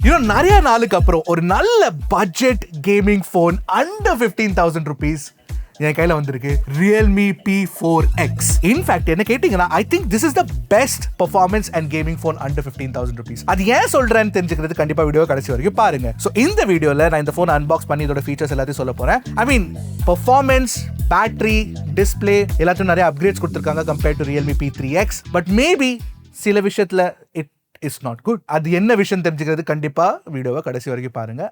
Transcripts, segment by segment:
நிறைய நாளுக்கு அப்புறம் ஒரு நல்ல budget gaming phone under 15,000 rupees என் கையில வந்திருக்கு. Realme P4X. இன்ஃபேக்ட் என்ன கேட்டீங்கன்னா, I think this is the best performance and gaming phone under 15,000 rupees. அது ஏன் சொல்றேன்னு தெரிஞ்சுக்கிறது கண்டிப்பா வீடியோ கடைசி வரைக்கும் பாருங்க. ஸோ இந்த வீடியோல நான் இந்த போன் அன்பாக்ஸ் பண்ணி இதோட ஃபீச்சர்ஸ் எல்லாத்தையும் சொல்ல போறேன். ஐ மீன் பெர்ஃபார்மன்ஸ், பேட்டரி, டிஸ்பிளே எல்லாத்தையும் நிறைய அப்கிரேட்ஸ் கொடுத்துருக்காங்க compared to Realme P3X. But maybe சில விஷயத்துல இட்ஸ் நாட் குட். அது என்ன விஷயம் தெரிஞ்சுக்கிறது கண்டிப்பா வீடியோவை கடைசி வரைக்கும் பாருங்க.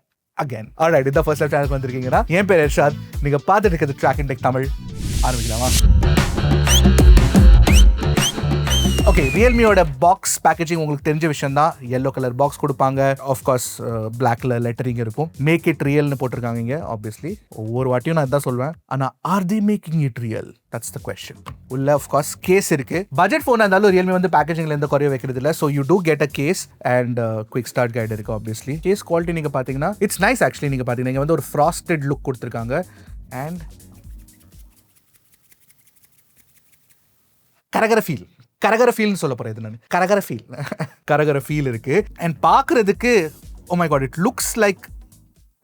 அகைன் ஆல்ரைட், இந்த ஃபர்ஸ்ட் டைம் சேனலுக்கு வந்திருக்கீங்கன்னா, என் பேர் எர்ஷாத். நீங்க பார்த்துட்டு இருக்கிறது ட்ராக் இன் டெக் தமிழ். ஆரம்பிக்கலாமா? ஓகே, ரியல்மியோட பாக்ஸ் பேக்கேஜிங் உங்களுக்கு தெரிஞ்ச விஷயம் தான். yellow கலர் பாக்ஸ் கொடுப்பாங்க. ஆஃப்கோர்ஸ் பிளாக்ல லெட்டரிங் இருக்கும். மேக் இட் ரியல்னு போட்டிருக்காங்க இங்க. ஆப்வியஸ்லி ஒவ்வொரு வாட்டியும் நான் இதான் சொல்வேன். ஆனா are the making it real? That's the question. உள்ள ஆஃப்கோர்ஸ் கேஸ் இருக்கு. பட்ஜெட் போனா இருந்தாலும் ரியல்மி வந்து பேக்கேஜிங்ல எந்த குறைய வைக்கிறது இல்ல. So you too get a case and quick start guide இருக்கு. ஆப்வியஸ்லி கேஸ் குவாலிட்டி நீங்க பாத்தீங்கன்னா இட்ஸ் நைஸ். ஆக்சுவலி நீங்க பாத்தீங்கன்னா இங்க வந்து ஒரு ஃப்ராஸ்டட் லுக் கொடுத்துருக்காங்க. அண்ட் கரகர ஃபீல்னு சொல்ல போறேன். இது நான் கரகர ஃபீல் இருக்கு. அண்ட் பார்க்கிறதுக்கு oh my god, it looks like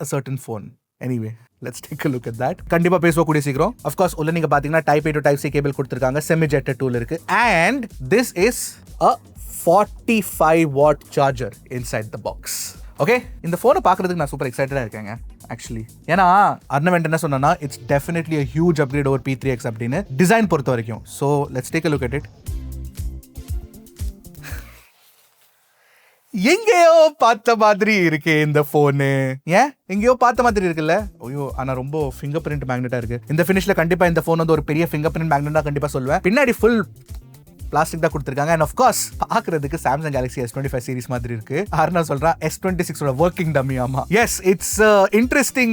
a certain phone. Anyway, let's take a look at that. கண்டிப்பா பேசுவோம் கூடிய சீக்கிரம். of course உள்ள நீங்க பாத்தீங்கன்னா Type A to Type C cable கொடுத்திருக்காங்க. semi jetted tool இருக்கு. and this is a 45 watt charger inside the box. Okay, இந்த போனை பார்க்கறதுக்கு நான் சூப்பர் எக்ஸைட்டடா இருக்கேங்க ஆக்சுவலி. ஏன்னா அர்ணவெண்ட் என்ன சொன்னா, it's definitely a huge upgrade over P3X அப்படின்னு டிசைன் பொறுத்த வரைக்கும். so let's take a look at it. எங்கேயோ பார்த்த மாதிரி இருக்கு இந்த போனு. ஏன் எங்கேயோ பார்த்த மாதிரி இருக்குல்ல? ஐயோ, ஆனா ரொம்ப ஃபிங்கர் பிரிண்ட் மேக்னெட்டா இருக்கு. இந்த ஃபினிஷ்ல கண்டிப்பா இந்த போன் வந்து ஒரு பெரிய ஃபிங்கர் பிரிண்ட் மேக்னெட்டா கண்டிப்பா சொல்லுவேன். பின்னாடி ஃபுல் பிளாஸ்டிக் தான் கொடுத்துருக்காங்க. அண்ட் ஆஃப் கோர்ஸ் பார்க்கறதுக்கு சாம்சங் கேலக்ஸி S25 சீரிஸ் மாதிரி இருக்கு. அருணா சொல்றான் S26 ஓட ஒர்க்கிங் டம்மி. ஆமா, எஸ், இட்ஸ் இன்ட்ரெஸ்டிங்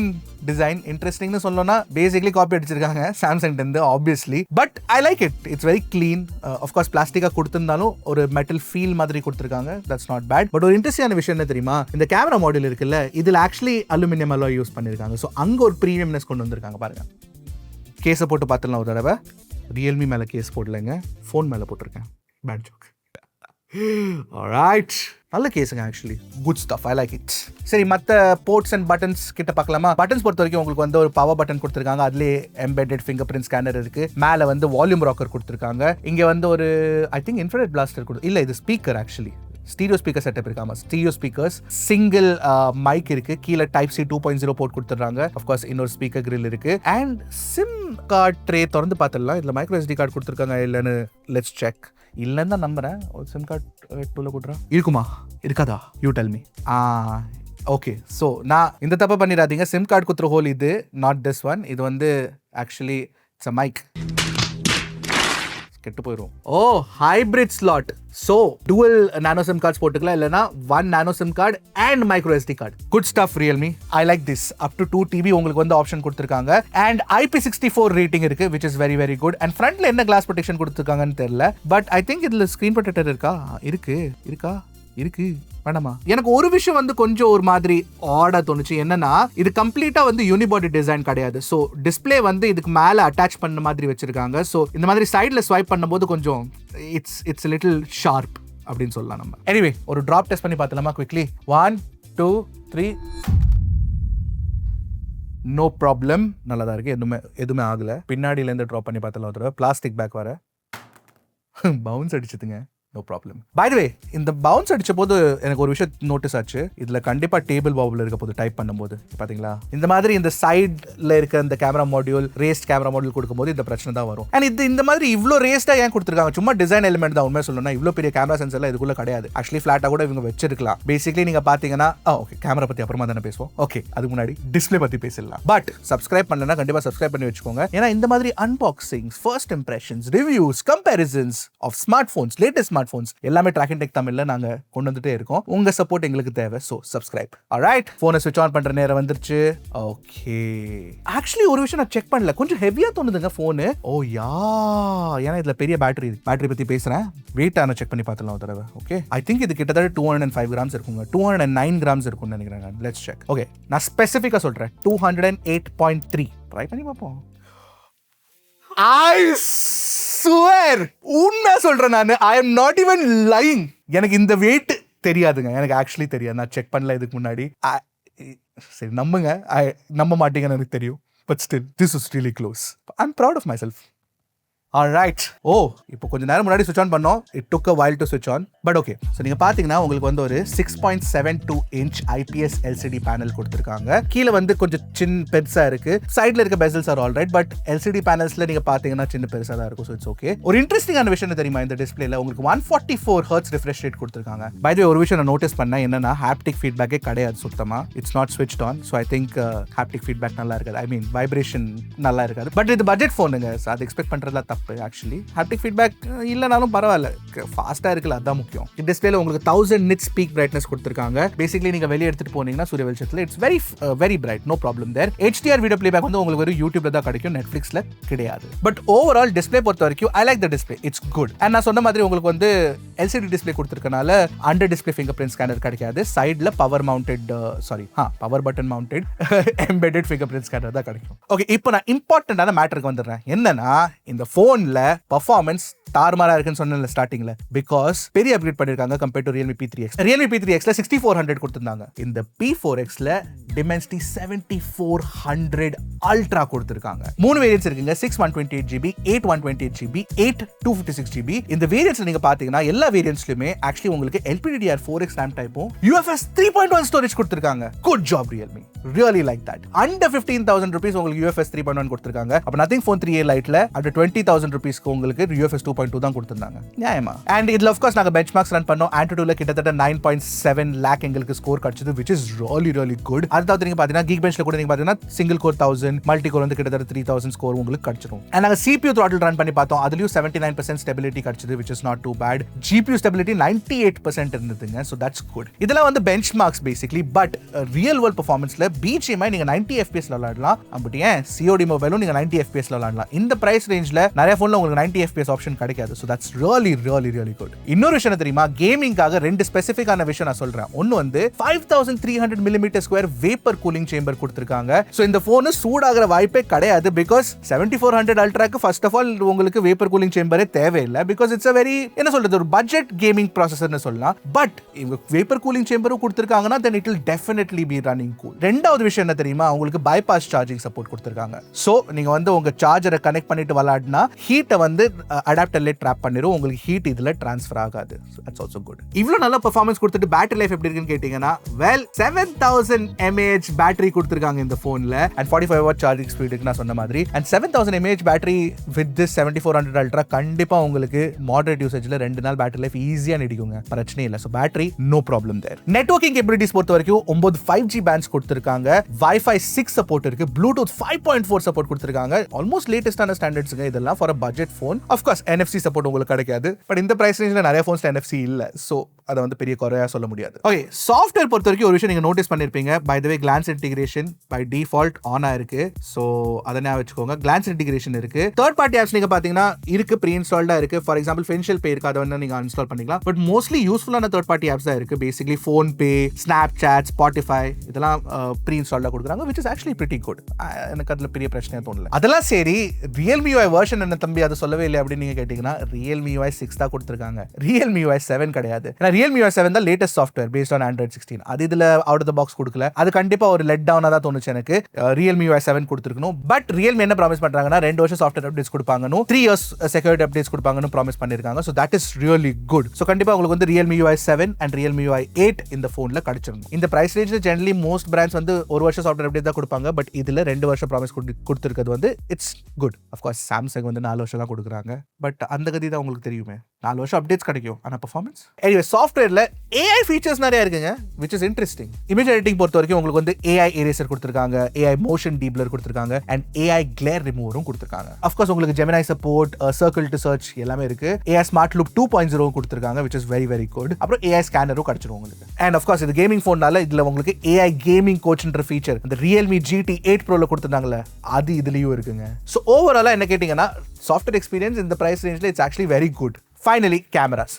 டிசைன். இன்ட்ரெஸ்டிங்னு சொல்லணும்னா பேசிக்கலி காப்பி அடிச்சிருக்காங்க சாம்சங் இருந்து obviously. But I like it. It's very clean. Of course பிளாஸ்டிக்கா கொடுத்திருந்தாலும் ஒரு மெட்டல் ஃபீல் மாதிரி கொடுத்துருக்காங்க. That's not bad. பட் ஒரு இன்ட்ரெஸ்டிங்கான விஷயம் என்ன தெரியுமா, இந்த கேமரா மாடியூல் இருக்குல்ல, இதுல ஆக்சுவலி அலுமினியம் அலாய் யூஸ் பண்ணிருக்காங்க. ஸோ அங்க ஒரு ப்ரீமியம்னஸ் கொண்டு வந்திருக்காங்க. பாருங்க, கேஸை போட்டு பார்த்துலாம் ஒரு தடவை. ரியல்மி மேலே கேஸ் போடலைங்க, ஃபோன் மேலே போட்டிருக்கேன். Bad joke. ஆல்ரைட், நல்ல கேஸுங்க actually. Good stuff, I like it. சரி, மற்ற போர்ட்ஸ் அண்ட் பட்டன்ஸ் கிட்ட பார்க்கலாமா? பட்டன்ஸ் பொறுத்த வரைக்கும் உங்களுக்கு வந்து ஒரு பவர் பட்டன் கொடுத்துருக்காங்க. அதுலேயே எம்பெடட் ஃபிங்கர் பிரிண்ட் ஸ்கேனர் இருக்கு. மேலே வந்து வால்யூம் ராக்கர் கொடுத்துருக்காங்க. இங்கே வந்து ஒரு ஐ திங்க் இன்ஃப்ராரெட் பிளாஸ்டர் இல்லை, இது speaker actually. Stereo speaker setup இருக்காமா? ஸ்டீரியோ ஸ்பீக்கர்ஸ், சிங்கிள் மைக் இருக்கு. கீழே Type C 2.0 போர்ட் கொடுத்துறாங்க. ஆஃப்கோர்ஸ் இன்னொரு ஸ்பீக்கர் கிரில் இருக்கு. அண்ட் சிம் கார்டு ட்ரே திறந்து பார்த்துடலாம். இதில் மைக்ரோ SD கார்டு கொடுத்துருக்காங்க இல்லைன்னு லெட்ஸ் செக். இல்லைன்னு தான் நம்புறேன். ஒரு சிம் கார்டு டூல கொடுறா இருக்குமா இருக்காதா? You tell me. Okay, so நான் இந்த தப்பை பண்ணிடாதீங்க. சிம் கார்டு குத்துற ஹோல் இது, நாட் திஸ் ஒன். இது வந்து ஆக்சுவலி இட்ஸ் அ மைக். கெட்டு போயிடும். ஓ, hybrid slot. So dual nano SIM cards போட்டுக்கலாம், இல்லைனா 1 nano SIM card and micro SD card. Good stuff Realme. I like this. Up to 2 TB உங்களுக்கு வந்து ஆப்ஷன் கொடுத்துருக்காங்க. அண்ட் IP64 ரேட்டிங் இருக்கு, which is very very good. And ஃப்ரண்ட்ல என்ன class protection கொடுத்துருக்காங்கன்னு தெரியல. பட் ஐ திங்க் இதுல screen protector இருக்கு வேணாமா? எனக்கு ஒரு விஷயம் வந்து கொஞ்சம் ஒரு மாதிரி ஆடா தோணுச்சு. என்னன்னா, இது கம்ப்ளீட்டா வந்து யூனிபாடி டிசைன் கிடையாது. ஸோ டிஸ்பிளே வந்து இதுக்கு மேல அட்டாச் பண்ண மாதிரி வச்சிருக்காங்க. ஸோ இந்த மாதிரி சைட்ல ஸ்வைப் பண்ணும்போது கொஞ்சம் இட்ஸ் லிட்டில் ஷார்ப் அப்படின்னு சொல்லலாம் நம்ம. எனிவே, ஒரு டிராப் டெஸ்ட் பண்ணி பார்த்தலாமா குவிக்லி? 1 2 3. நோ ப்ராப்ளம், நல்லா தான் இருக்கு. எதுவுமே ஆகல. பின்னாடியில இருந்து டிராப் பண்ணி பார்த்தலாம். ஒரு பிளாஸ்டிக் பேக் வர பவுன்ஸ் அடிச்சதுங்க. No problem. By the way, இந்த பவுன்ஸ் அடிச்ச போது எனக்கு ஒரு விஷயம் நோட்டீஸ் ஆச்சு. இதுல கண்டிப்பா டேபிள் பாபிள் இருக்க போது டைப் பண்ணும்போது பாத்தீங்களா, இந்த மாதிரி இந்த சைட்ல இருக்க இந்த camera module, rest camera module கொடுக்கும்போது இந்த பிரச்சனை தான் வரும். அண்ட் இது இந்த மாதிரி இவ்வளோ ரேஸ்டா ஏன் கொடுத்துருக்காங்க? சும்மா டிசைன் எலிமெண்ட் தான். உண்மை சொல்லணும்னா இவ்வளோ பெரிய கேமரா சென்சர்லாம் இதுக்குள்ள கிடையாது. ஆக்சுவலி ஃபிளாட்டா கூட இவங்க வச்சிருக்கலாம். பேசிக்கலி நீங்க பாத்தீங்கன்னா, ஓகே, கேமரா பத்தி அப்புறமா தானே பேசுவோம். ஓகே, அதுக்கு முன்னாடி டிஸ்பிளே பத்தி பேசலாம். பட் சப்ஸ்கிரைப் பண்ணலன்னா கண்டிப்பா சப்ஸ்கிரைப் பண்ணி வச்சுக்கோங்க. ஏன்னா இந்த மாதிரி unboxings, first impressions, reviews, comparisons of smart phones, latest smart phones எல்லாமே ட்ராக் இன் டெக் தமிழ்ல நாங்க கொண்டு வந்துட்டே இருக்கோம். உங்க சப்போர்ட் எங்களுக்கு தேவை. So subscribe. ஆல்ரைட், போனை ஸ்விட்ச் ஆன் பண்ற நேரம் வந்துருச்சு. ஓகே, ஆக்சுவலி ஒரு விஷயம் நான் செக் பண்ணல, கொஞ்சம் ஹெவியா தோணுதுங்க போனு. ஓ யா, ஏன்னா இதுல பெரிய பேட்டரி பத்தி பேசுறேன். வெயிட் ஆன செக் பண்ணி பார்த்தலாம் ஒரு தடவை. ஓகே, ஐ திங்க் இது கிட்டத்தட்ட 205 கிராம்ஸ் இருக்குங்க. 209 கிராம்ஸ் இருக்கும்னு நினைக்கிறேன். Let's check. ஓகே, நான் ஸ்பெசிஃபிக்கா சொல்றேன். 208.3. ட்ரை பண்ணி பார்ப்போம். I swear, உண்மை சொல்றேன் நானு. I am not even lying. எனக்கு இந்த வெயிட் தெரியாதுங்க, எனக்கு ஆக்சுவலி தெரியாது, நான் செக் பண்ணல இதுக்கு முன்னாடி. சரி நம்புங்க, நம்ப மாட்டீங்கன்னு எனக்கு தெரியும். But still this is really close. I am proud of myself. Alright. இப்போ கொஞ்ச நேரம் முன்னாடி ஸ்விட்ச் ஆன் பண்ணோம். It took a while to ஸ்விட்ச் ஆன், பட் ஓகே. ஸோ நீங்கள் பார்த்தீங்கன்னா உங்களுக்கு வந்து ஒரு 6.72 இன்ச் IPS LCD பேனல் கொடுத்துருக்காங்க. கீழே வந்து கொஞ்சம் பெருசாக இருக்கு. சைடில் இருக்க bezels are alright, but LCD பேனல்ஸில் நீங்கள் பார்த்தீங்கன்னா சின்ன பெருசாக தான் இருக்கும். So it's okay. ஒரு இன்ட்ரெஸ்டிங்கான விஷயம் தெரியுமா, இந்த டிஸ்பிளேல உங்களுக்கு 144 Hz ரிஃப்ரெஷ் ரேட் கொடுத்துருக்காங்க. பை தி வே ஒரு விஷயம் நான் நோட்டீஸ் பண்ணேன், என்னன்னா ஹாப்டிக் ஃபீட்பேக்கே கிடையாது சுத்தமாக. It's not switched on. So I think haptic feedback நல்லா இருக்காது. ஐ மீன் வைப்ரேஷன் நல்லா இருக்காது. பட் இது பட்ஜெட் ஃபோனுங்க, அது எக்ஸ்பெக்ட் பண்ணுறதா தப்பு. ஆக்சுவலி ஹாப்டிக் ஃபீட்பேக் இல்லைனாலும் பரவாயில்ல, ஃபாஸ்ட்டாக இருக்குல்ல, அதான் முக்கியம். டிஸ்பிளேல உங்களுக்கு 1000 nits பீக் பிரைட்னஸ் கொடுத்துருக்காங்க. பேசிக்கலி நீங்கள் வெளியே எடுத்துட்டு போனீங்கன்னா சூரிய வெளிச்சத்தில் it's very bright, no problem there. HDR video playback வந்து உங்களுக்கு ஒரு யூடியூப்ல தான் கிடைக்கும், நெட்ஃபிளிக்ஸ்ல கிடையாது. பட் ஓவரால் டிஸ்பிளே பொறுத்த வரைக்கும் I like the display, it's good. And நான் சொன்ன மாதிரி உங்களுக்கு வந்து LCD டிஸ்பிளே கொடுத்துருக்கனால under display fingerprint scanner கிடைக்காது. சைடில் power button mounted embedded fingerprint scanner தான் கிடைக்கும். ஓகே, இப்போ நான் இம்பார்ட்டன்டான மேட்டருக்கு வந்துடுறேன். என்னன்னா இந்த ஃபோனில் பர்ஃபார்மன்ஸ் தாறுமாறா இருக்குன்னு சொன்னேன்ல ஸ்டார்டிங்ல, பிகாஸ் பெரிய அப்கிரேட் பண்ணிருக்காங்க compared to Realme P3X. Realme P3Xல 6400 கொடுத்திருந்தாங்க. இந்த P4Xல Dimensity 7400 Ultra கொடுத்திருக்காங்க. மூணு வேரியன்ட்ஸ் இருக்குங்க, 6/128GB, 8/128GB, 8/256GB. இந்த வேரியன்ட்ஸ் நீங்க பாத்தீங்கன்னா எல்லா வேரியன்ட்ஸ்லயுமே ஆக்சுவலி உங்களுக்கு LPDDR4X RAM டைப்பும் UFS 3.1 ஸ்டோரேஜ் கொடுத்திருக்காங்க. Good job Realme, really like that. Under 15,000 rupees உங்களுக்கு UFS 3.1 கொடுத்திருக்காங்க. அப்ப Nothing Phone 3a Liteல under 20,000 rupeesக்கு உங்களுக்கு UFS 2.2 தான் கொடுத்திருந்தாங்க. நியாயமா? அண்ட் இதுல ஆஃப் கோர்ஸ் நாங்க பெஞ்ச்மார்க்ஸ் ரன் பண்ணோம். Antutuல கிட்டத்தட்ட 9.7 lakh எங்களுக்கு ஸ்கோர் கிடைச்சது, which is really good. அதாவது நீங்க பாத்தீங்கன்னா Geekbenchல கூட நீங்க பாத்தீங்கன்னா சிங்கிள் கோர் 1000, மல்டி கோர் வந்து கிட்டத்தட்ட 3000 ஸ்கோர் உங்களுக்கு கிடைச்சிரும். அண்ட் நாங்க CPU throttle ரன் பண்ணி பார்த்தோம், அதுலயும் 79% ஸ்டெபிலிட்டி கிடைச்சது, which is not too bad. GPU stability 98% இருந்ததுங்க. So that's good. இதெல்லாம் வந்து benchmarks basically. But real world பெர்ஃபார்மன்ஸ்ல BGMI நீங்க 90 FPS ல விளையாடலாம். அப்படி ஏன் COD மொபைலும் நீங்க 90 FPS ல விளையாடலாம். இந்த பிரைஸ் ரேஞ்ச்ல நிறைய போன்ல உங்களுக்கு 90 FPS ஆப்ஷன் கிடைக்காது. So that's really good. இன்னொரு விஷயம் தெரியுமா, கேமிங்காக ரெண்டு ஸ்பெசிஃபிக்கான விஷயம் நான் சொல்றேன். ஒன்னு வந்து 5300 mm² வேப்பர் கூலிங் சேம்பர் கொடுத்திருக்காங்க. சோ இந்த போன் சூடாகிற வாய்ப்பே கிடையாது, பிகாஸ் 7400 அல்ட்ராக்கு ஃபர்ஸ்ட் ஆஃப் ஆல் உங்களுக்கு வேப்பர் கூலிங் சேம்பரே தேவையில்லை, பிகாஸ் இட்ஸ் a very என்ன சொல்றது ஒரு பட்ஜெட் கேமிங் ப்ராசஸர்னு சொல்லலாம். பட் இவங்க வேப்பர் கூலிங் சேம்பரும் கொடுத்திருக்காங்கன்னா then it will definitely be running cool. ரெண்டாவது விஷயம் என்ன தெரியுமா, உங்களுக்கு பைபாஸ் சார்ஜிங் சப்போர்ட் கொடுத்திருக்காங்க. சோ நீங்க வந்து உங்க சார்ஜரை கனெக்ட் பண்ணிட்டு விளையாடினா ஹீட்டை வந்து அடாப்டர்ல ட்ராப் பண்ணிரும், உங்களுக்கு ஹீட் இதுல ட்ரான்ஸ்ஃபர் ஆகாது. That's also good. இவ்வளவு நல்ல பெர்ஃபார்மன்ஸ் கொடுத்துட்டு பேட்டரி லைஃப் எப்படி இருக்குன்னு கேட்டீங்கன்னா, well 7000 mAh பேட்டரி கொடுத்திருக்காங்க இந்த போன்ல, and 45 watt சார்ஜிங் ஸ்பீடுக்கு நான் சொன்ன மாதிரி. and 7000 mAh battery with this 7400 Ultra கண்டிப்பா உங்களுக்கு மாடரேட் யூசேஜ்ல 2 நாள் பேட்டரி லைஃப் ஈஸியா நீடிக்குங்க, பிரச்சனை இல்ல. சோ பேட்டரி நோ ப்ராப்ளம் தேர். நெட்வொர்க்கிங் கேப்பபிலிட்டிஸ் பொறுத்த வரைக்கும் 9 5G பேண்ட்ஸ் கொடுத்திருக்காங்க, Wi-Fi 6 சப்போர்ட் இருக்கு, Bluetooth 5.4 சப்போர்ட் கொடுத்திருக்காங்க. ஆல்மோஸ்ட் லேட்டஸ்டான ஸ்டாண்டர்ட்ஸ்ங்க இதெல்லாம் for a budget phone. Of course NFC support உங்களுக்கு கிடைக்காது, பட் இந்த பிரைஸ் ரேஞ்ச்ல நிறைய போன்ஸ் NFC இல்ல. சோ அதை வந்து பெரிய குறையா சொல்ல முடியாது. ஓகே, சாஃப்ட்வேர் பொறுத்த வரைக்கும் ஒரு விஷயம் நீங்க நோட்டீஸ் பண்ணிருப்பீங்க. By the way Glance integration by default on ஆயிருக்கு. சோ அதை ஞாபகம் வச்சுக்கோங்க, கிளான்ஸ் இன்டிகிரேஷன் இருக்கு. தேர்ட் பார்ட்டி ஆப்ஸ் நீங்க பாத்தீங்கன்னா இருக்கு, ப்ரீ இன்ஸ்டால்டா இருக்கு. ஃபார் எக்ஸாம்பிள் ஃபென்ஷியல் பே இருக்கு, அதை வந்து நீங்க இன்ஸ்டால் பண்ணிக்கலாம். பட் மோஸ்ட்லி யூஸ்ஃபுல்லான தேர்ட் பார்ட்டி ஆப்ஸ் தான் இருக்கு. பேசிக்கலி ஃபோன் பே, ஸ்னாப்சாட், ஸ்பாட்டிஃபை இதெல்லாம் ப்ரீ இன்ஸ்டால்டா கொடுக்குறாங்க, which is actually pretty good. எனக்கு அதுல பெரிய பிரச்சனையா தோணல. அதெல்லாம் சரி, Realme UI வெர்ஷன் என்ன தம்பி அதை சொல்லவே இல்லை அப்படின்னு நீங்க கேட்டீங்கன்னா, Realme UI 6 தான் கொடுத்திருக்காங்க, Realme UI 7 கிடையாது. Realme UI 7 தான் latest software based on Android 16. அது இதுல அவுட் ஆஃப் தி பாக்ஸ் கொடுக்கல. அது கண்டிப்பா ஒரு லெட் டவுனா தான் தோணுச்சு எனக்கு. Realme UI 7 கொடுத்திருக்கணும். பட் Realme என்ன ப்ராமிஸ் பண்றாங்கன்னா 2 வருஷம் சாஃப்ட்வேர் அப்டேட்ஸ் கொடுப்பாங்கன்னு, 3 years செக்யூரிட்டி அப்டேட்ஸ் கொடுப்பாங்கன்னு ப்ராமிஸ் பண்ணிருக்காங்க. So that is really good. So கண்டிப்பா உங்களுக்கு வந்து Realme UI 7 and Realme UI 8 இந்த போன்ல கிடைச்சிரும். இந்த பிரைஸ் ரேஞ்ச்ல ஜெனரலி மோஸ்ட் பிராண்ட்ஸ் வந்து 1 வருஷம் சாஃப்ட்வேர் அப்டேட் தான் கொடுப்பாங்க. பட் இதுல 2 வருஷம் ப்ராமிஸ் கொடுத்திருக்கிறது வந்து it's good. Of course Samsung வந்து 4 வருஷம் தான் கொடுக்குறாங்க. பட் அந்த கதி தான் உங்களுக்கு தெரியுமே, 4 வருஷம் அப்டேட்ஸ் கிடைக்கும், ஆனா பெர்ஃபார்மன்ஸ். எனிவே சாஃப்ட்வேர்ல AI ஃபீச்சர்ஸ் நிறைய இருக்குங்க, which is interesting. Image editing பொறுத்த வரைக்கும் உங்களுக்கு வந்து AI eraser கொடுத்திருக்காங்க, AI motion deblur கொடுத்திருக்காங்க, and AI glare remover கொடுத்திருக்காங்க. of course உங்களுக்கு Gemini support, circle to search எல்லாமே இருக்கு. AI smart loop 2.0 கொடுத்திருக்காங்க, which is very good. அப்புறம் AI scanner கிடைச்சிரும் உங்களுக்கு. and of course இது கேமிங் ஃபோன்னால இதுல உங்களுக்கு AI gaming coachன்ற ஃபீச்சர் இந்த Realme GT 8 Proல கொடுத்திருந்தாங்கல, அது இதுலயும் இருக்குங்க. சோ ஓவராலா என்ன கேட்டீங்கன்னா, சாஃப்ட்வேர் எக்ஸ்பீரியன்ஸ் இந்த பிரைஸ் ரேஞ்ச்ல it's actually very good finally cameras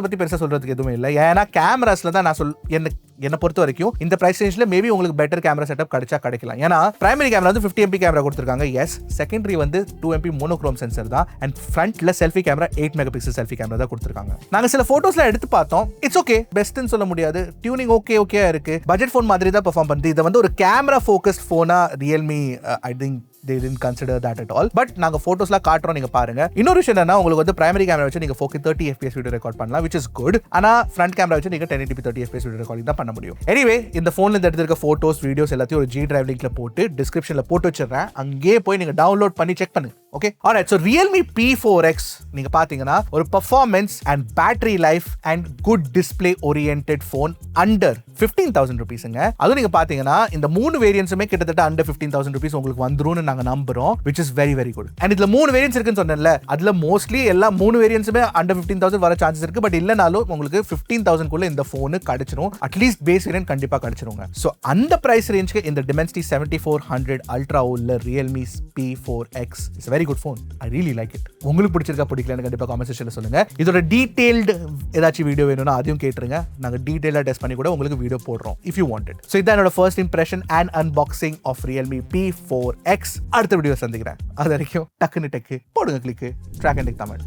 பத்தி பெருசா சொல்றதுக்கு எதுவுமே இல்லை. ஏன்னா கேமராஸ்ல தான் நான் என்ன பொறுத்த வரைக்கும் இந்த பிரைஸ் ரேஞ்ச்ல மேபி உங்களுக்கு பெட்டர் கேமரா செட்டப் கிடைக்கலாம். ஏன்னா பிரைமரி கேமரா வந்து 50 MP கேமரா கொடுத்திருக்காங்க. எஸ், செகண்டரி வந்து 2 MP மோனோக்ரோம் சென்சர் தான். அண்ட் ஃப்ரண்ட்ல selfie camera 8 megapixel selfie camera தான் கொடுத்திருக்காங்க. நாங்க சில போட்டோஸ்லாம் எடுத்து பார்த்தோம். இட்ஸ் ஓகே, பெஸ்ட்னு சொல்ல முடியாது. டியூனிங் ஓகே இருக்கு. பட்ஜெட் ஃபோன் மாதிரி தான் பெர்ஃபார்ம் பண்ணுது. இது வந்து ஒரு கேமரா ஃபோக்கஸ்ட் ஃபோனா Realme I think they didn't consider that at all. But நாங்க போட்டோஸ்லாம் காட்டுறோம், நீங்க பாருங்க. இன்னொரு விஷயம் என்னன்னா, உங்களுக்கு வந்து பிரைமரி கேமரா வச்சு நீங்க 4K 30 FPS வீடியோ ரெக்கார்ட் பண்ணலாம், which is good. ஆனா ஃப்ரண்ட் கேமரா வச்சு நீங்க 1080p 30 FPS வீடியோ ரெக்கார்டிங் தான் பண்ண முடியும். எனிவே, இந்த போன்ல இருந்து எடுத்திருக்க போட்டோஸ் வீடியோஸ் எல்லாத்தையும் ஒரு G Drive லிங்க்ல போட்டு டிஸ்கிரிப்ஷன்ல போட்டு வச்சிடுறேன். அங்கே போய் நீங்க டவுன்லோட் பண்ணி செக் பண்ணுங்க. Okay, alright. So Realme P4X நீங்க பாத்தீங்கன்னா ஒரு performance and battery life and good display oriented phone under 15,000 rupeesங்க. அதுவும் நீங்க பாத்தீங்கன்னா இந்த 3 வேரியன்ட்ஸுமே கிட்டத்தட்ட அண்டர் 15,000 rupees உங்களுக்கு வந்துரும்னு நாங்க நம்புறோம், which is very very good. And இதுல 3 வேரியன்ட்ஸ் இருக்குன்னு சொன்னேன்ல, அதுல மோஸ்ட்லி எல்லா 3 வேரியன்ட்ஸுமே அண்டர் 15,000 வர சான்சஸ் இருக்கு. பட் இல்லனாலும் உங்களுக்கு 15,000 குள்ள இந்த ஃபோன் கிடைச்சிரும். அட்லீஸ்ட் பேஸ் வேரியன்ட் கண்டிப்பா கிடைச்சிருங்க. ஸோ அந்த பிரைஸ் ரேஞ்சுக்கு இந்த Dimensity 7400 Ultra உள்ள Realme P4X is a very good phone. I really like it. உங்களுக்கு பிடிச்சிருக்கா பிடிக்கலன்னு கண்டிப்பா கமெண்ட் செக்ஷன்ல சொல்லுங்க. இதோட டீடைல்டு ஏதாச்சும் வீடியோ வேணும்னா அதையும் கேட்டுருங்க. நாங்க டீடைலா டெஸ்ட் பண்ணி கூட உங்களுக்கு வீடியோ போடுறோம் if you want it. So இதான் என்னோட first impression and unboxing of Realme P4X. அடுத்த வீடியோ சந்திக்கிறேன். அது வரைக்கும் டக்குன்னு டெக்கு போடுங்க, கிளிக்கு ட்ராக் அண்ட் டெக் தமிழ்.